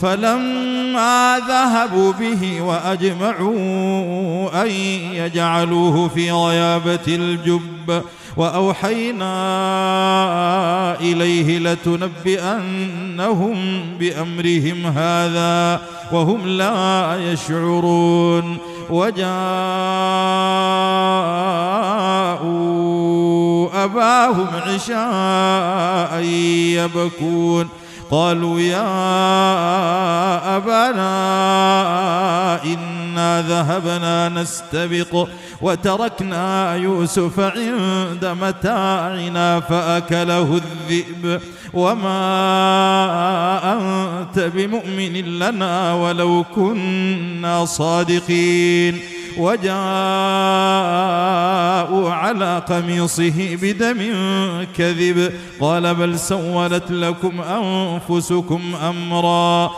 فلما ذهبوا به وأجمعوا أن يجعلوه في غيابة الجب وأوحينا إليه لتنبئنهم بأمرهم هذا وهم لا يشعرون. وجاءوا أباهم عشاء يبكون قالوا يا أبانا إنا ذهبنا نستبق وتركنا يوسف عند متاعنا فأكله الذئب وما أنت بمؤمن لنا ولو كنا صادقين. وجاءوا على قميصه بدم كذب قال بل سولت لكم أنفسكم أمرا